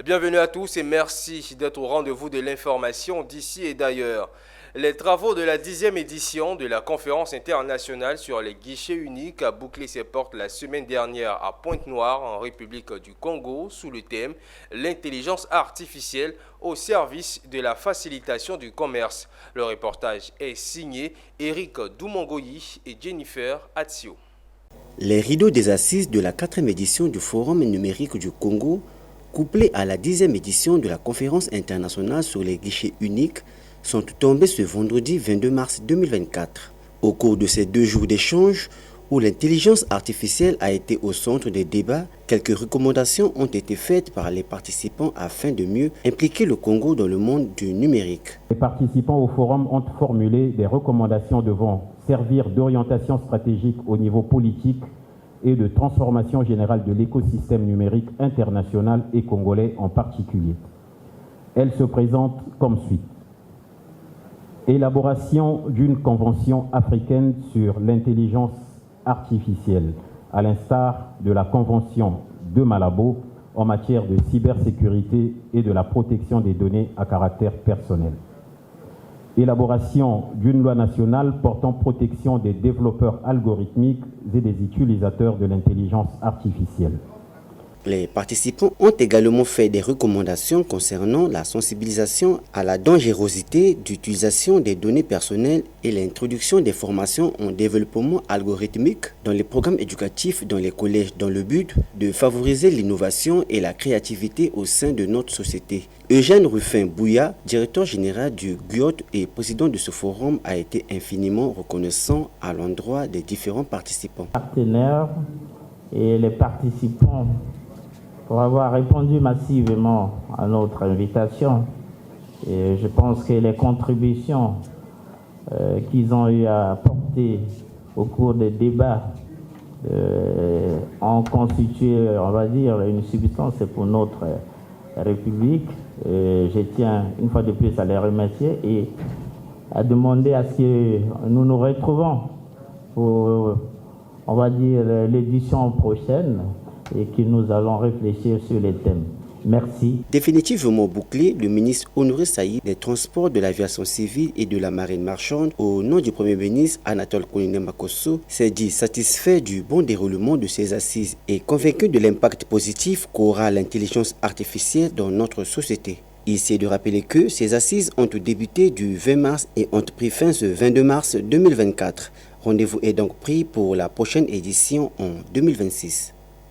Bienvenue à tous et merci d'être au rendez-vous de l'information d'ici et d'ailleurs. Les travaux de la 10e édition de la conférence internationale sur les guichets uniques a bouclé ses portes la semaine dernière à Pointe-Noire, en République du Congo, sous le thème « L'intelligence artificielle au service de la facilitation du commerce ». Le reportage est signé Eric Doumongoyi et Jennifer Atsio. Les rideaux des assises de la 4e édition du Forum numérique du Congo, couplés à la 10e édition de la conférence internationale sur les guichets uniques, sont tombés ce vendredi 22 mars 2024. Au cours de ces 2 jours d'échange, où l'intelligence artificielle a été au centre des débats, quelques recommandations ont été faites par les participants afin de mieux impliquer le Congo dans le monde du numérique. Les participants au forum ont formulé des recommandations devant servir d'orientation stratégique au niveau politique et de transformation générale de l'écosystème numérique international et congolais en particulier. Elle se présente comme suit. Élaboration d'une convention africaine sur l'intelligence artificielle, à l'instar de la convention de Malabo en matière de cybersécurité et de la protection des données à caractère personnel. Élaboration d'une loi nationale portant protection des développeurs algorithmiques et des utilisateurs de l'intelligence artificielle. Les participants ont également fait des recommandations concernant la sensibilisation à la dangerosité d'utilisation des données personnelles et l'introduction des formations en développement algorithmique dans les programmes éducatifs dans les collèges dans le but de favoriser l'innovation et la créativité au sein de notre société. Eugène Ruffin-Bouya, directeur général du GUIOT et président de ce forum, a été infiniment reconnaissant à l'endroit des différents participants. Partenaires et les participants pour avoir répondu massivement à notre invitation. Et je pense que les contributions qu'ils ont eu à apporter au cours des débats ont constitué, on va dire, une substance pour notre République. Et je tiens une fois de plus à les remercier et à demander à ce que nous nous retrouvons pour, on va dire, l'édition prochaine et que nous allons réfléchir sur les thèmes. Merci. Définitivement bouclé, le ministre Honoré Saïd des Transports, de l'Aviation civile et de la Marine marchande, au nom du Premier ministre Anatole Kouline Makosso, s'est dit satisfait du bon déroulement de ces assises et convaincu de l'impact positif qu'aura l'intelligence artificielle dans notre société. Ici est de rappeler que ces assises ont débuté du 20 mars et ont pris fin ce 22 mars 2024. Rendez-vous est donc pris pour la prochaine édition en 2026.